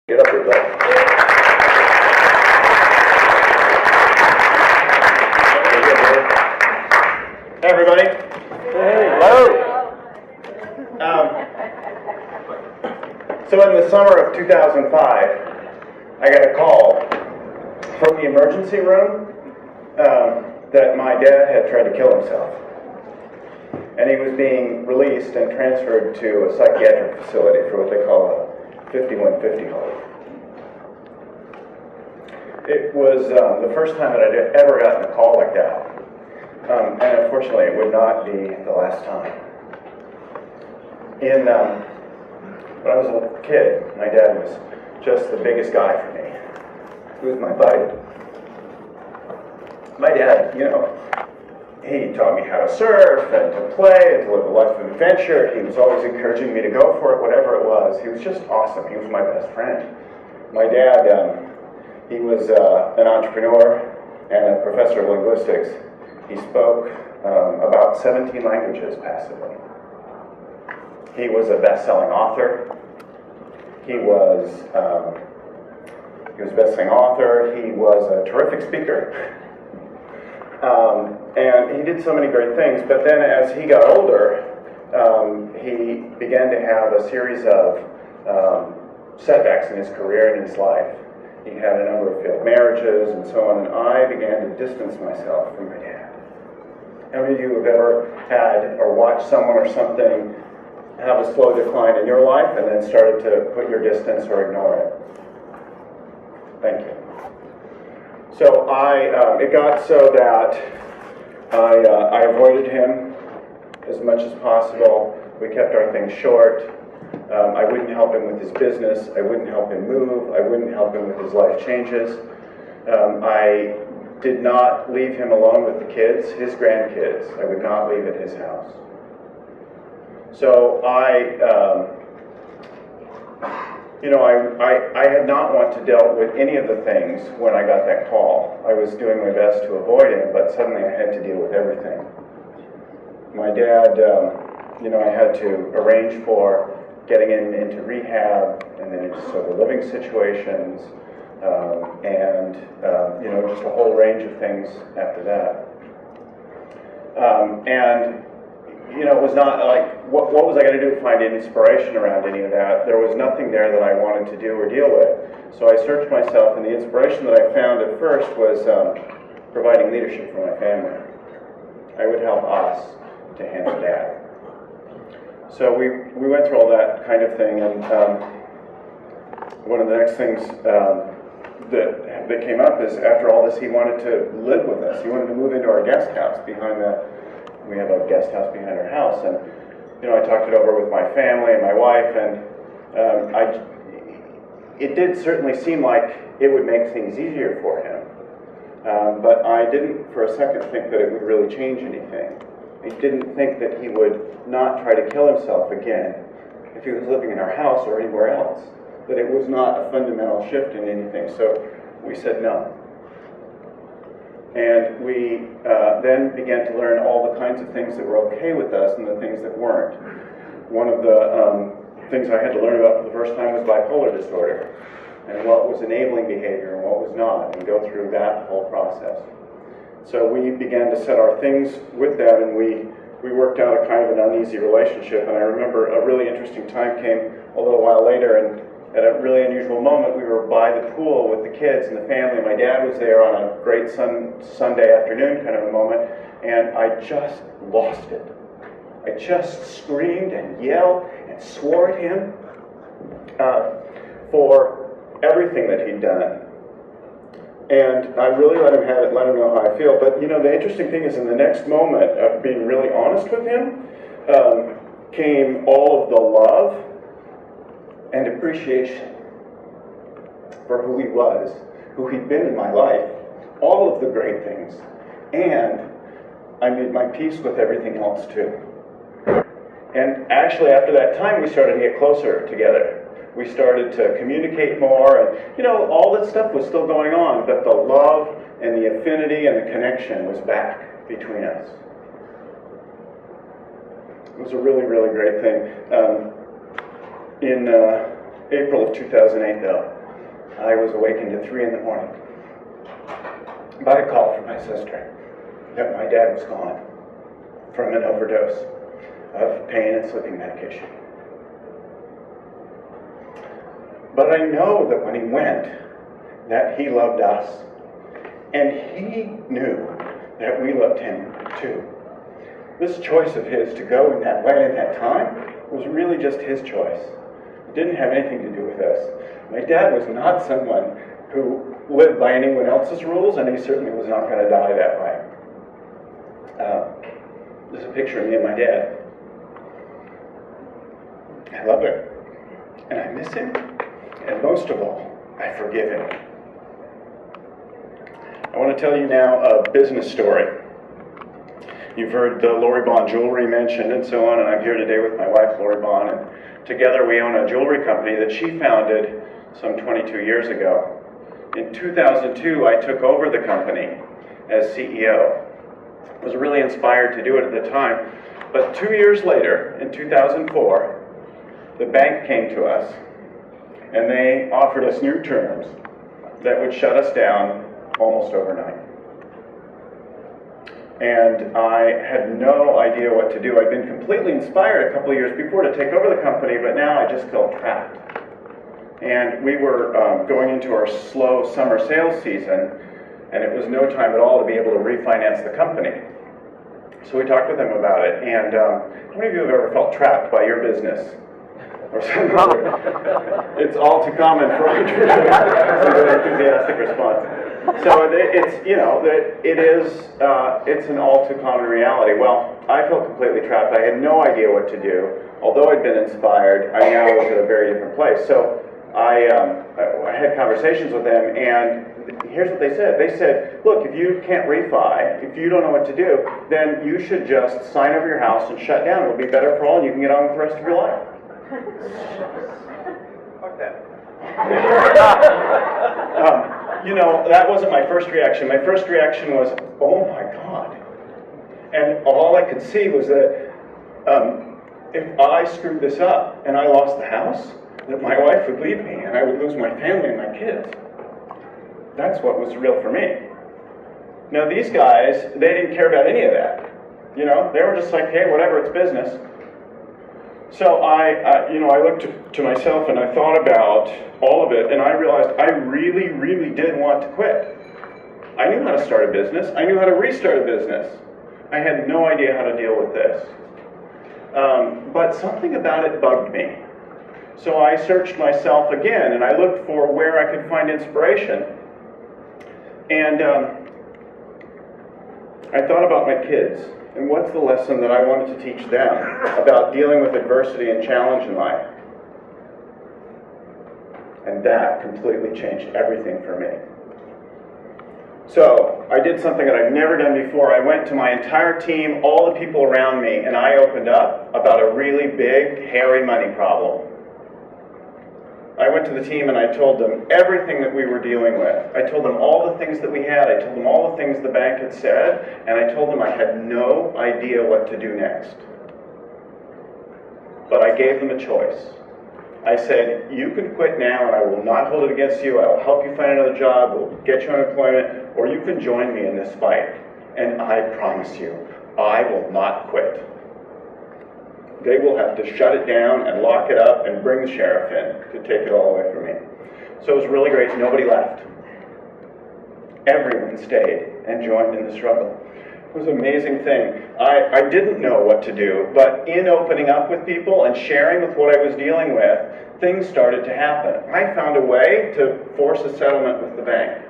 Get up here, Bill. Hey, everybody. Hey. Hello. So in the summer of 2005, I got a call from the emergency room that my dad had tried to kill himself. And he was being released and transferred to a psychiatric facility for what they call a 5150 hold. It was the first time that I'd ever gotten a call like that. And unfortunately, it would not be the last time. When I was a little kid, my dad was just the biggest guy for me. He was my buddy. My dad, he taught me how to surf and to play and to live a life of adventure. He was always encouraging me to go for it, whatever it was. He was just awesome. He was my best friend. My dad, he was an entrepreneur and a professor of linguistics. He spoke about 17 languages passively. He was a best-selling author. He was a best-selling author. He was a terrific speaker. And he did so many great things. But then as he got older, he began to have a series of setbacks in his career and his life. He had a number of failed marriages and so on, and I began to distance myself from my dad. How many of you have ever had or watched someone or something have a slow decline in your life and then started to put your distance or ignore it? Thank you. So it got so that I avoided him as much as possible. We kept our things short. I wouldn't help him with his business. I wouldn't help him move. I wouldn't help him with his life changes. I did not leave him alone with the kids, his grandkids. I would not leave at his house. So I had not want to deal with any of the things when I got that call. I was doing my best to avoid him, but suddenly I had to deal with everything. My dad, I had to arrange for getting him into rehab and then into sober living situations, and just a whole range of things after that. It was not like, what was I going to do to find inspiration around any of that? There was nothing there that I wanted to do or deal with. So I searched myself, and the inspiration that I found at first was providing leadership for my family. I would help us to handle Dad. So we went through all that kind of thing, and one of the next things that came up is after all this, he wanted to live with us. He wanted to move into our guest house we have a guest house behind our house, and I talked it over with my family and my wife, and it did certainly seem like it would make things easier for him, but I didn't for a second think that it would really change anything. I didn't think that he would not try to kill himself again if he was living in our house or anywhere else, that it was not a fundamental shift in anything. So we said no. And we then began to learn all the kinds of things that were okay with us and the things that weren't. One of the things I had to learn about for the first time was bipolar disorder, and what was enabling behavior and what was not, and go through that whole process. So we began to set our things with that, and we worked out a kind of an uneasy relationship. And I remember a really interesting time came a little while later, and at a really unusual moment, we were by the pool with the kids and the family. My dad was there on a great Sunday afternoon kind of a moment, and I just lost it. I just screamed and yelled and swore at him for everything that he'd done. And I really let him have it, let him know how I feel. But, the interesting thing is in the next moment of being really honest with him came all of the love and appreciation for who he was, who he'd been in my life, all of the great things. And I made my peace with everything else too. And actually after that time, we started to get closer together. We started to communicate more, and all that stuff was still going on, but the love and the affinity and the connection was back between us. It was a really, really great thing. In April of 2008, though, I was awakened at 3 in the morning by a call from my sister that my dad was gone from an overdose of pain and sleeping medication. But I know that when he went, that he loved us. And he knew that we loved him too. This choice of his to go in that way at that time was really just his choice. It didn't have anything to do with us. My dad was not someone who lived by anyone else's rules, and he certainly was not going to die that way. There's a picture of me and my dad. I love him, and I miss him, and most of all, I forgive him. I want to tell you now a business story. You've heard the Lori Bond jewelry mentioned and so on, and I'm here today with my wife, Lori Bond, and together we own a jewelry company that she founded some 22 years ago. In 2002, I took over the company as CEO. I was really inspired to do it at the time, but 2 years later, in 2004, the bank came to us, and they offered us new terms that would shut us down almost overnight. And I had no idea what to do. I'd been completely inspired a couple of years before to take over the company, but now I just felt trapped. And we were going into our slow summer sales season, and it was no time at all to be able to refinance the company. So we talked with them about it, and how many of you have ever felt trapped by your business? Or something? It's all too common for entrepreneurs. An enthusiastic response. So it's an all too common reality. Well, I felt completely trapped. I had no idea what to do. Although I'd been inspired, I now was at a very different place. So I had conversations with them, and here's what they said. They said, look, if you can't refi, if you don't know what to do, then you should just sign over your house and shut down. It'll be better for all, and you can get on with the rest of your life. Fuck that. That wasn't my first reaction. My first reaction was, oh my God. And all I could see was that if I screwed this up and I lost the house, that my wife would leave me and I would lose my family and my kids. That's what was real for me. Now these guys, they didn't care about any of that. They were just like, hey, whatever, it's business. So I looked to myself and I thought about all of it, and I realized I really, really did want to quit. I knew how to start a business. I knew how to restart a business. I had no idea how to deal with this. But something about it bugged me. So I searched myself again, and I looked for where I could find inspiration. And I thought about my kids. And what's the lesson that I wanted to teach them about dealing with adversity and challenge in life? And that completely changed everything for me. So I did something that I've never done before. I went to my entire team, all the people around me, and I opened up about a really big, hairy money problem. I went to the team and I told them everything that we were dealing with. I told them all the things that we had. I told them all the things the bank had said, and I told them I had no idea what to do next. But I gave them a choice. I said, you can quit now and I will not hold it against you. I will help you find another job, we'll get you unemployment, or you can join me in this fight. And I promise you, I will not quit. They will have to shut it down and lock it up and bring the sheriff in to take it all away from me. So it was really great. Nobody left. Everyone stayed and joined in the struggle. It was an amazing thing. I didn't know what to do, but in opening up with people and sharing with what I was dealing with, things started to happen. I found a way to force a settlement with the bank.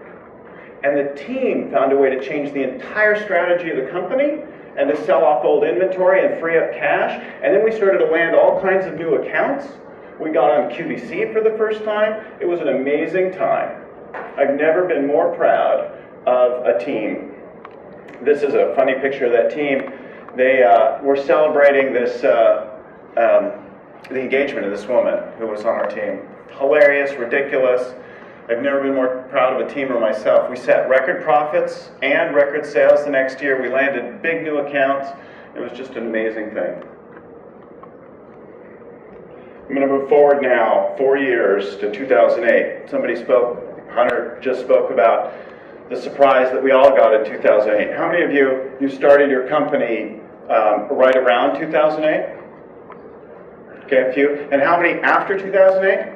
And the team found a way to change the entire strategy of the company and to sell off old inventory and free up cash. And then we started to land all kinds of new accounts. We got on QVC for the first time. It was an amazing time. I've never been more proud of a team. This is a funny picture of that team. They were celebrating this, the engagement of this woman who was on our team. Hilarious, ridiculous. I've never been more proud of a team or myself. We set record profits and record sales the next year. We landed big new accounts. It was just an amazing thing. I'm going to move forward now 4 years to 2008. Hunter just spoke about the surprise that we all got in 2008. How many of you started your company right around 2008? Okay, a few. And how many after 2008?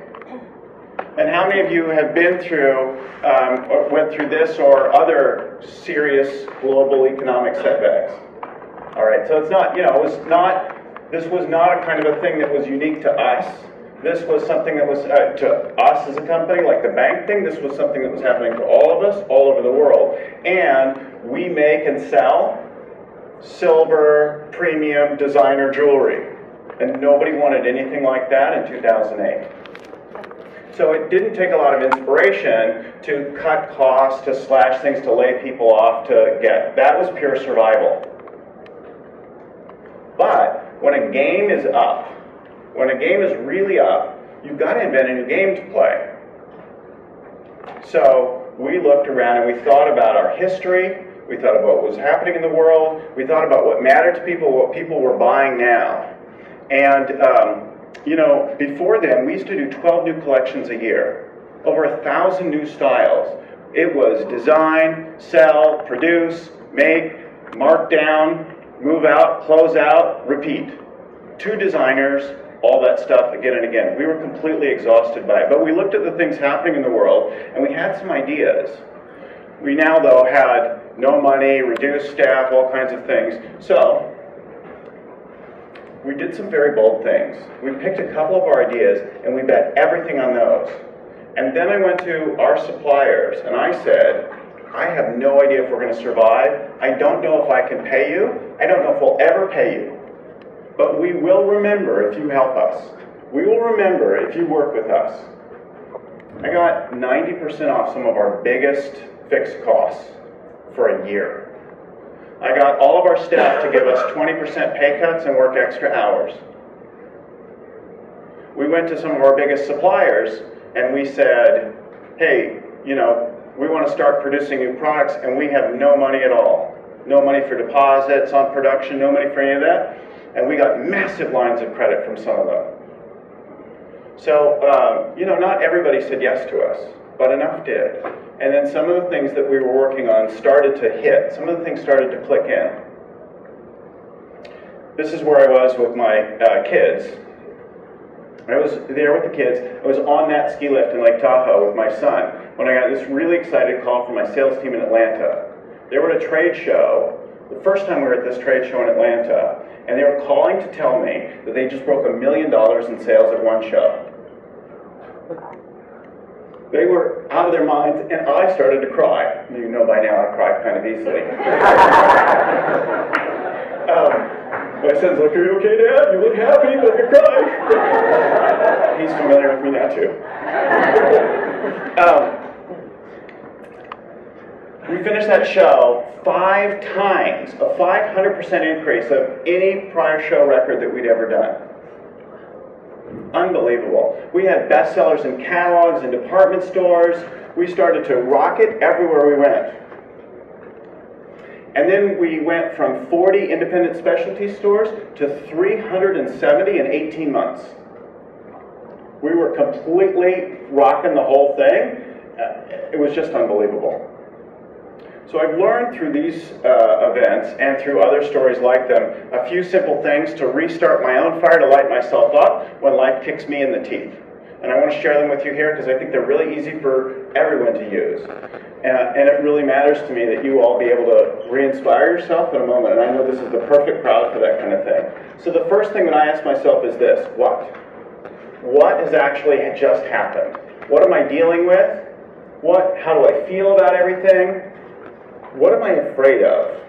And how many of you have been through, or went through this or other serious global economic setbacks? All right, so it's not, this was not a kind of a thing that was unique to us. This was something that was, to us as a company, like the bank thing, this was something that was happening to all of us, all over the world. And we make and sell silver, premium, designer jewelry. And nobody wanted anything like that in 2008. So it didn't take a lot of inspiration to cut costs, to slash things, to lay people off, to get. That was pure survival. But when a game is up, when a game is really up, you've got to invent a new game to play. So we looked around and we thought about our history, we thought about what was happening in the world, we thought about what mattered to people, what people were buying now. And, before then, we used to do 12 new collections a year, over 1,000 new styles. It was design, sell, produce, make, mark down, move out, close out, repeat. 2 designers, all that stuff again and again. We were completely exhausted by it. But we looked at the things happening in the world, and we had some ideas. We now, though, had no money, reduced staff, all kinds of things. So we did some very bold things. We picked a couple of our ideas, and we bet everything on those. And then I went to our suppliers, and I said, I have no idea if we're going to survive. I don't know if I can pay you. I don't know if we'll ever pay you. But we will remember if you help us. We will remember if you work with us. I got 90% off some of our biggest fixed costs for a year. I got all of our staff to give us 20% pay cuts and work extra hours. We went to some of our biggest suppliers and we said, hey, we want to start producing new products and we have no money at all. No money for deposits on production, no money for any of that. And we got massive lines of credit from some of them. So, not everybody said yes to us, but enough did. And then some of the things that we were working on started to hit. Some of the things started to click in. This is where I was with my kids. I was there with the kids. I was on that ski lift in Lake Tahoe with my son when I got this really excited call from my sales team in Atlanta. They were at a trade show, the first time we were at this trade show in Atlanta, and they were calling to tell me that they just broke $1 million in sales at one show. They were out of their minds, and I started to cry. You know by now I cry kind of easily. My son's like, are you okay, Dad? You look happy, but you're crying. He's familiar with me now, too. We finished that show 5 times, a 500% increase of any prior show record that we'd ever done. Unbelievable. We had bestsellers in catalogs and department stores. We started to rocket everywhere we went. And then we went from 40 independent specialty stores to 370 in 18 months. We were completely rocking the whole thing. It was just unbelievable. So I've learned through these events and through other stories like them a few simple things to restart my own fire, to light myself up when life kicks me in the teeth. And I want to share them with you here because I think they're really easy for everyone to use. And it really matters to me that you all be able to re-inspire yourself in a moment. And I know this is the perfect crowd for that kind of thing. So the first thing that I ask myself is this: what? What has actually just happened? What am I dealing with? How do I feel about everything? What am I afraid of?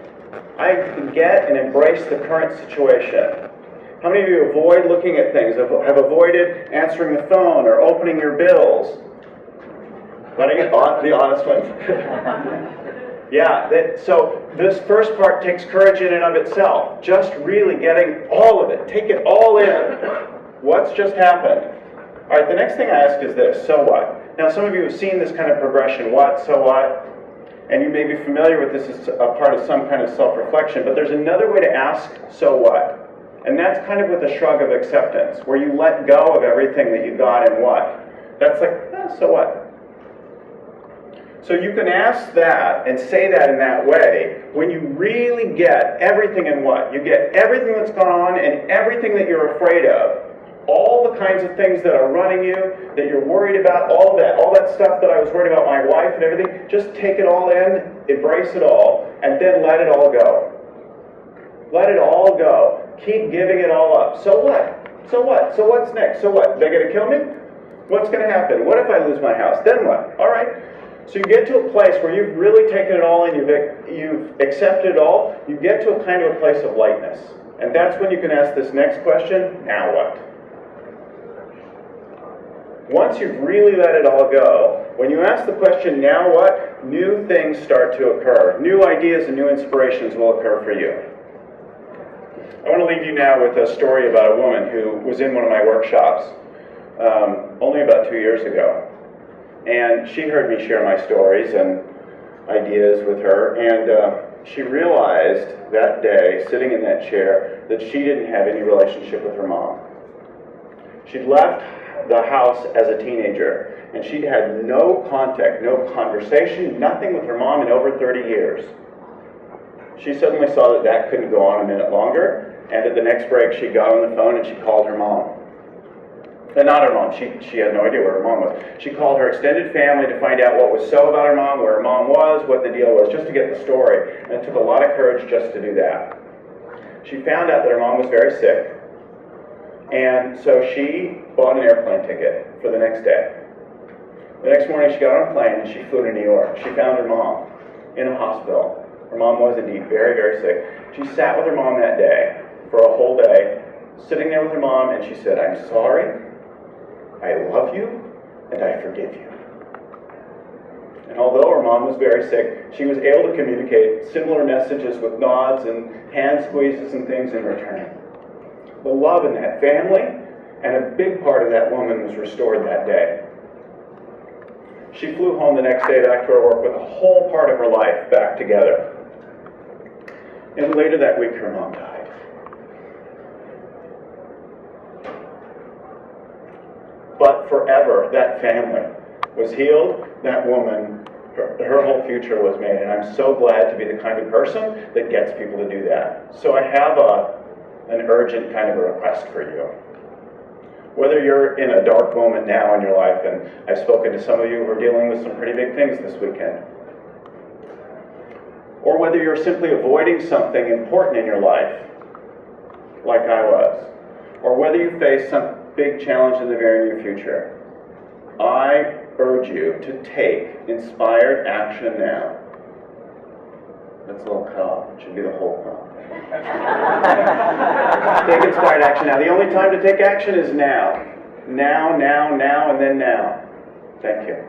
I get and embrace the current situation. How many of you avoid looking at things, have avoided answering the phone or opening your bills? Letting it the honest ones. Yeah, so this first part takes courage in and of itself. Just really getting all of it. Take it all in. What's just happened? All right, the next thing I ask is this: so what? Now, some of you have seen this kind of progression. What? So what? And you may be familiar with this as a part of some kind of self-reflection, but there's another way to ask, so what? And that's kind of with a shrug of acceptance, where you let go of everything that you got and what. That's like, so what? So you can ask that and say that in that way when you really get everything and what? You get everything that's gone on and everything that you're afraid of. All the kinds of things that are running you, that you're worried about, all that stuff that I was worried about my wife and everything, just take it all in, embrace it all, and then let it all go. Let it all go. Keep giving it all up. So what? So what? So what's next? So what? They're going to kill me? What's going to happen? What if I lose my house? Then what? All right. So you get to a place where you've really taken it all and you've accepted it all. You get to a kind of a place of lightness. And that's when you can ask this next question, now what? Once you've really let it all go, when you ask the question, now what? New things start to occur. New ideas and new inspirations will occur for you. I want to leave you now with a story about a woman who was in one of my workshops only about 2 years ago. And she heard me share my stories and ideas with her, and she realized that day, sitting in that chair, that she didn't have any relationship with her mom. She'd left the house as a teenager, and she'd had no contact, no conversation, nothing with her mom in over 30 years. She suddenly saw that that couldn't go on a minute longer, and at the next break she got on the phone and she called her mom. Not her mom, she had no idea where her mom was. She called her extended family to find out what was so about her mom, where her mom was, what the deal was, just to get the story. And it took a lot of courage just to do that. She found out that her mom was very sick, and so she bought an airplane ticket for the next day. The next morning she got on a plane and she flew to New York. She found her mom in a hospital. Her mom was indeed very, very sick. She sat with her mom that day for a whole day, sitting there with her mom, and she said, I'm sorry, I love you, and I forgive you. And although her mom was very sick, she was able to communicate similar messages with nods and hand squeezes and things in return. The love in that family, and a big part of that woman was restored that day. She flew home the next day back to her work with a whole part of her life back together. And later that week, her mom died. But forever, that family was healed. That woman, her whole future was made. And I'm so glad to be the kind of person that gets people to do that. So I have an urgent kind of a request for you. Whether you're in a dark moment now in your life, and I've spoken to some of you who are dealing with some pretty big things this weekend, or whether you're simply avoiding something important in your life, like I was, or whether you face some big challenge in the very near future, I urge you to take inspired action now. That's a little cut off. It should be the whole thing. Take inspired action now. The only time to take action is now. Now, now, now, and then now. Thank you.